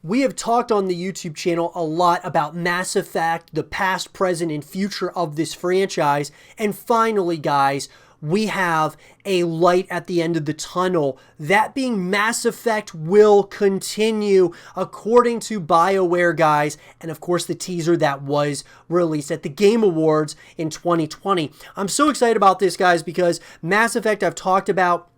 We have talked on the YouTube channel a lot about Mass Effect, the past, present, and future of this franchise. And finally, guys, we have a light at the end of the tunnel. That being Mass Effect will continue, according to BioWare, guys. And of course, the teaser that was released at the Game Awards in 2020. I'm so excited about this, guys, because Mass Effect I've talked about.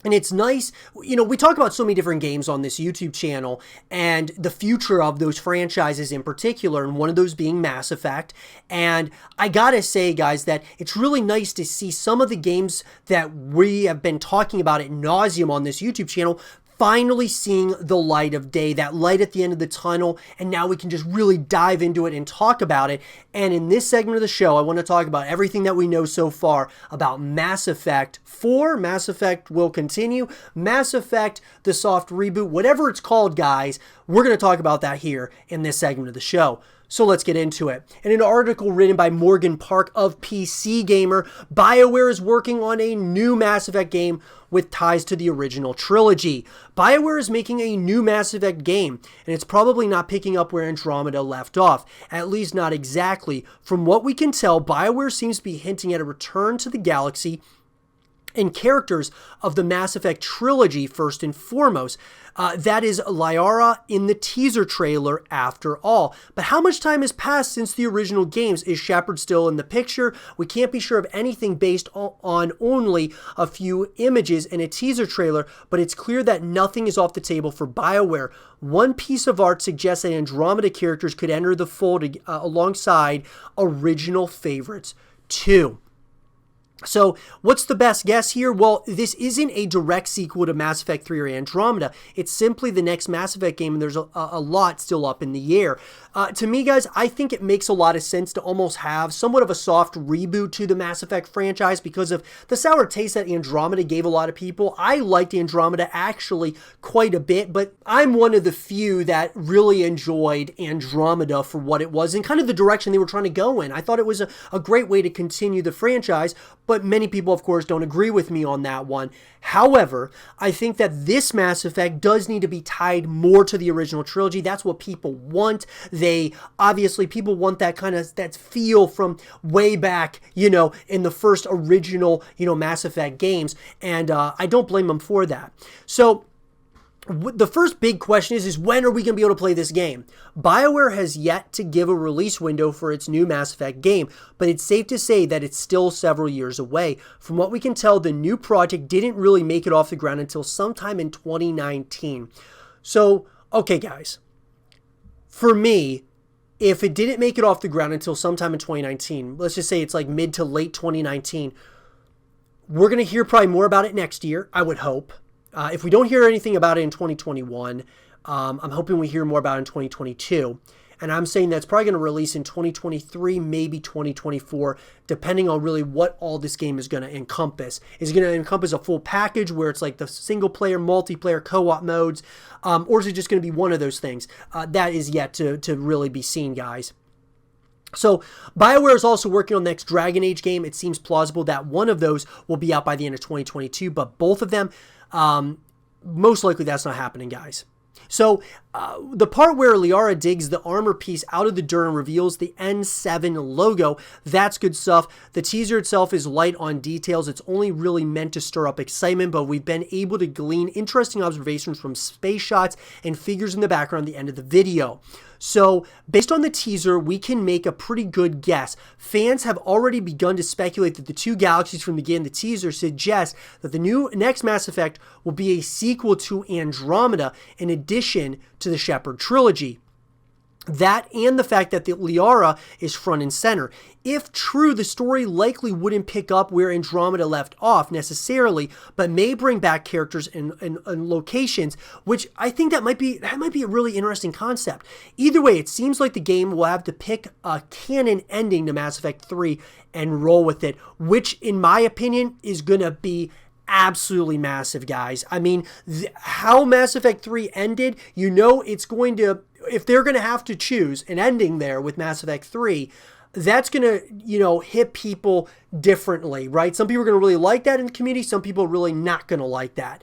And it's nice, we talk about so many different games on this YouTube channel and the future of those franchises in particular, and one of those being Mass Effect. And I gotta say, guys, that it's really nice to see some of the games that we have been talking about ad nauseum on this YouTube channel finally seeing the light of day, that light at the end of the tunnel, and now we can just really dive into it and talk about it. And in this segment of the show, I want to talk about everything that we know so far about Mass Effect 4, Mass Effect will continue, Mass Effect, the soft reboot, whatever it's called, guys. We're going to talk about that here in this segment of the show. So let's get into it. In an article written by Morgan Park of PC Gamer, BioWare is working on a new Mass Effect game with ties to the original trilogy. BioWare is making a new Mass Effect game, and it's probably not picking up where Andromeda left off, at least not exactly. From what we can tell, BioWare seems to be hinting at a return to the galaxy and characters of the Mass Effect trilogy first and foremost. That is Liara in the teaser trailer after all. But how much time has passed since the original games? Is Shepard still in the picture? We can't be sure of anything based on only a few images in a teaser trailer, but it's clear that nothing is off the table for BioWare. One piece of art suggests that Andromeda characters could enter the fold alongside original favorites too. So what's the best guess here? Well, this isn't a direct sequel to Mass Effect 3 or Andromeda. It's simply the next Mass Effect game, and there's a lot still up in the air. To me, guys, I think it makes a lot of sense to almost have somewhat of a soft reboot to the Mass Effect franchise because of the sour taste that Andromeda gave a lot of people. I liked Andromeda actually quite a bit, but I'm one of the few that really enjoyed Andromeda for what it was and kind of the direction they were trying to go in. I thought it was a great way to continue the franchise, but many people, of course, don't agree with me on that one. However, I think that this Mass Effect does need to be tied more to the original trilogy. That's what people want. People want that kind of, that feel from way back, in the first original, Mass Effect games. And I don't blame them for that. So the first big question is when are we going to be able to play this game? BioWare has yet to give a release window for its new Mass Effect game, but it's safe to say that it's still several years away. From what we can tell, the new project didn't really make it off the ground until sometime in 2019. So, okay guys, for me, if it didn't make it off the ground until sometime in 2019, let's just say it's like mid to late 2019, we're going to hear probably more about it next year, I would hope. If we don't hear anything about it in 2021, I'm hoping we hear more about it in 2022. And I'm saying that's probably going to release in 2023, maybe 2024, depending on really what all this game is going to encompass. Is it going to encompass a full package where it's like the single player, multiplayer, co-op modes? Or is it just going to be one of those things? That is yet to really be seen, guys. So BioWare is also working on the next Dragon Age game. It seems plausible that one of those will be out by the end of 2022, but both of them, most likely that's not happening, guys. So the part where Liara digs the armor piece out of the dirt and reveals the N7 logo, that's good stuff. The teaser itself is light on details. It's only really meant to stir up excitement, but we've been able to glean interesting observations from space shots and figures in the background at the end of the video. So based on the teaser, we can make a pretty good guess. Fans have already begun to speculate that the two galaxies from the game, the teaser, suggest that the next Mass Effect will be a sequel to Andromeda in addition to the Shepard trilogy. That and the fact that the Liara is front and center. If true, the story likely wouldn't pick up where Andromeda left off necessarily, but may bring back characters and locations, which I think that might be a really interesting concept. Either way, it seems like the game will have to pick a canon ending to Mass Effect 3 and roll with it, which in my opinion is going to be absolutely massive, guys. I mean, how Mass Effect 3 ended, it's going to, if they're going to have to choose an ending there with Mass Effect 3, that's going to, hit people differently, right? Some people are going to really like that in the community. Some people are really not going to like that.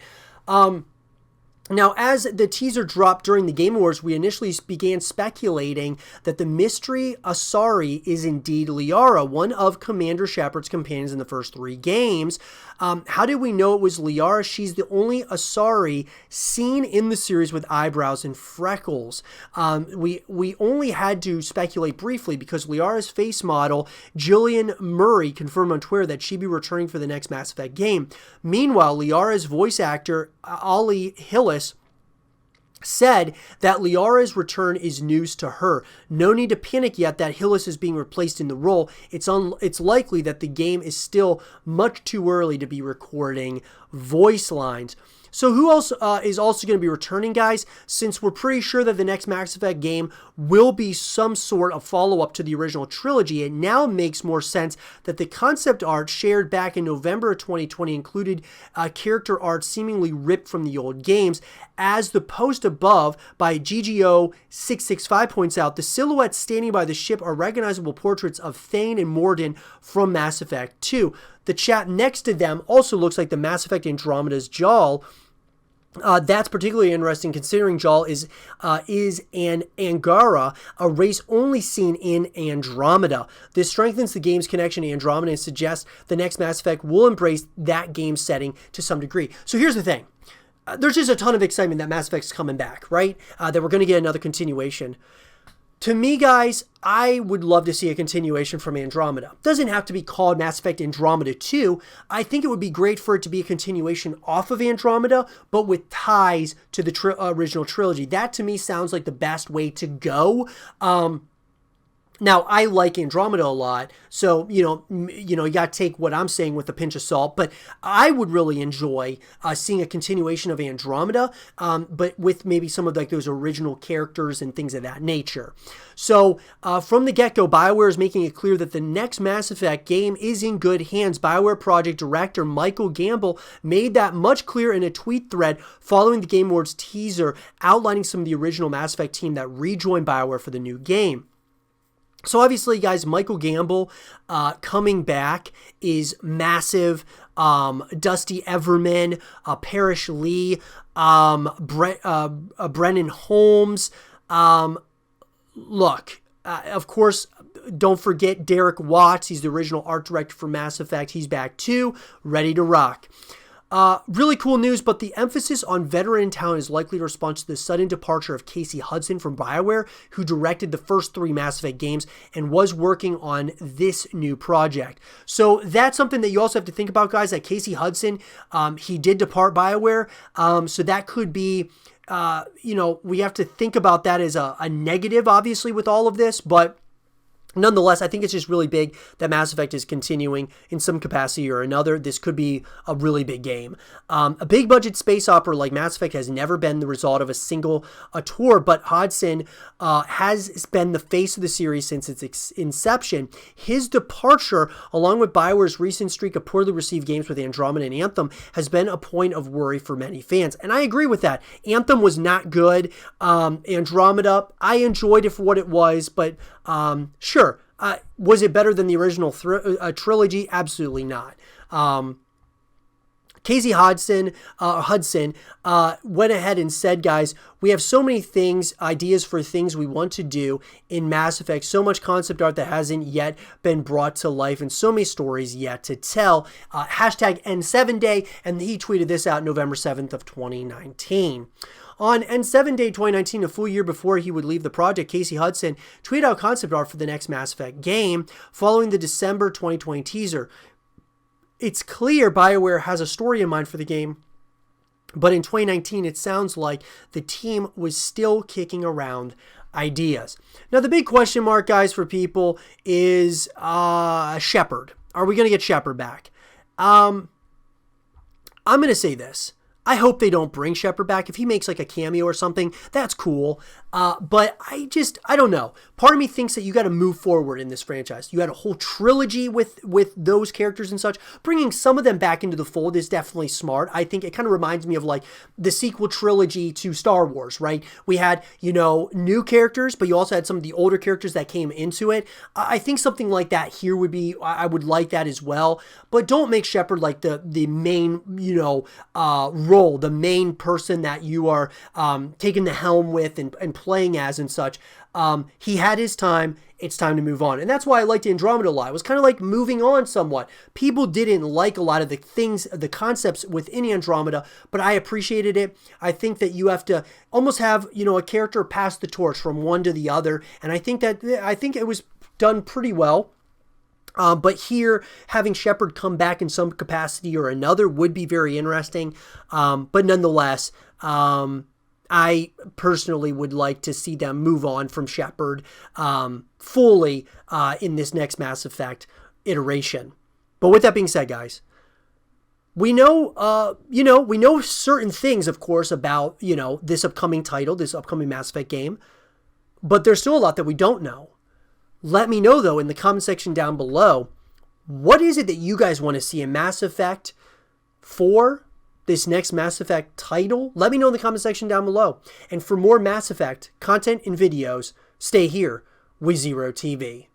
Now, as the teaser dropped during the Game Awards, we initially began speculating that the mystery Asari is indeed Liara, one of Commander Shepard's companions in the first 3 games. How did we know it was Liara? She's the only Asari seen in the series with eyebrows and freckles. We only had to speculate briefly because Liara's face model, Jillian Murray, confirmed on Twitter that she'd be returning for the next Mass Effect game. Meanwhile, Liara's voice actor, Ollie Hillis, said that Liara's return is news to her. No need to panic yet that Hillis is being replaced in the role. It's likely that the game is still much too early to be recording voice lines. So who else is also going to be returning, guys? Since we're pretty sure that the next Mass Effect game will be some sort of follow-up to the original trilogy, it now makes more sense that the concept art shared back in November of 2020 included character art seemingly ripped from the old games. As the post above by GGO665 points out, the silhouettes standing by the ship are recognizable portraits of Thane and Mordin from Mass Effect 2. The chap next to them also looks like the Mass Effect Andromeda's Jaal. That's particularly interesting considering Jaal is an Angara, a race only seen in Andromeda. This strengthens the game's connection to Andromeda and suggests the next Mass Effect will embrace that game setting to some degree. So here's the thing. There's just a ton of excitement that Mass Effect's coming back, right? That we're going to get another continuation. To me, guys, I would love to see a continuation from Andromeda. Doesn't have to be called Mass Effect Andromeda 2. I think it would be great for it to be a continuation off of Andromeda, but with ties to the original trilogy. That, to me, sounds like the best way to go. Now, I like Andromeda a lot, so, you got to take what I'm saying with a pinch of salt, but I would really enjoy seeing a continuation of Andromeda, but with maybe some of like those original characters and things of that nature. So, from the get-go, BioWare is making it clear that the next Mass Effect game is in good hands. BioWare project director Michael Gamble made that much clearer in a tweet thread following the Game Awards teaser, outlining some of the original Mass Effect team that rejoined BioWare for the new game. So obviously, guys, Michael Gamble coming back is massive. Dusty Everman, Parrish Lee, Brennan Holmes. Look, of course, don't forget Derek Watts. He's the original art director for Mass Effect. He's back too, ready to rock. Really cool news, but the emphasis on veteran talent is likely to respond to the sudden departure of Casey Hudson from BioWare, who directed the first 3 Mass Effect games and was working on this new project. So that's something that you also have to think about, guys, that Casey Hudson, he did depart BioWare, so that could be, we have to think about that as a negative, obviously, with all of this, but nonetheless, I think it's just really big that Mass Effect is continuing in some capacity or another. This could be a really big game. A big budget space opera like Mass Effect has never been the result of a single tour, but Hodgson has been the face of the series since its inception. His departure, along with BioWare's recent streak of poorly received games with Andromeda and Anthem, has been a point of worry for many fans. And I agree with that. Anthem was not good. Andromeda, I enjoyed it for what it was, but sure. Was it better than the original trilogy? Absolutely not. Casey Hudson went ahead and said, guys, we have so many ideas for things we want to do in Mass Effect, so much concept art that hasn't yet been brought to life, and so many stories yet to tell. Hashtag N7 Day, and he tweeted this out November 7th of 2019. On N7 Day 2019, a full year before he would leave the project, Casey Hudson tweeted out concept art for the next Mass Effect game following the December 2020 teaser. It's clear BioWare has a story in mind for the game, but in 2019, it sounds like the team was still kicking around ideas. Now, the big question mark, guys, for people is Shepard. Are we going to get Shepard back? I'm going to say this. I hope they don't bring Shepard back. If he makes like a cameo or something, that's cool. But I don't know. Part of me thinks that you got to move forward in this franchise. You had a whole trilogy with those characters and such. Bringing some of them back into the fold is definitely smart. I think it kind of reminds me of like the sequel trilogy to Star Wars, right? We had, new characters, but you also had some of the older characters that came into it. I think something like that here would be, I would like that as well. But don't make Shepard like the main, role, the main person that you are taking the helm with and playing as and such. He had his time. It's time to move on. And that's why I liked Andromeda a lot. It was kind of like moving on somewhat. People didn't like a lot of the things, the concepts within Andromeda, but I appreciated it. I think that you have to almost have, a character pass the torch from one to the other. And I think it was done pretty well. But here, having Shepard come back in some capacity or another would be very interesting. But nonetheless, I personally would like to see them move on from Shepard fully in this next Mass Effect iteration. But with that being said, guys, we know, we know certain things, of course, about, this upcoming title, this upcoming Mass Effect game. But there's still a lot that we don't know. Let me know, though, in the comment section down below, what is it that you guys want to see in Mass Effect 4, this next Mass Effect title? Let me know in the comment section down below. And for more Mass Effect content and videos, stay here with Zero TV.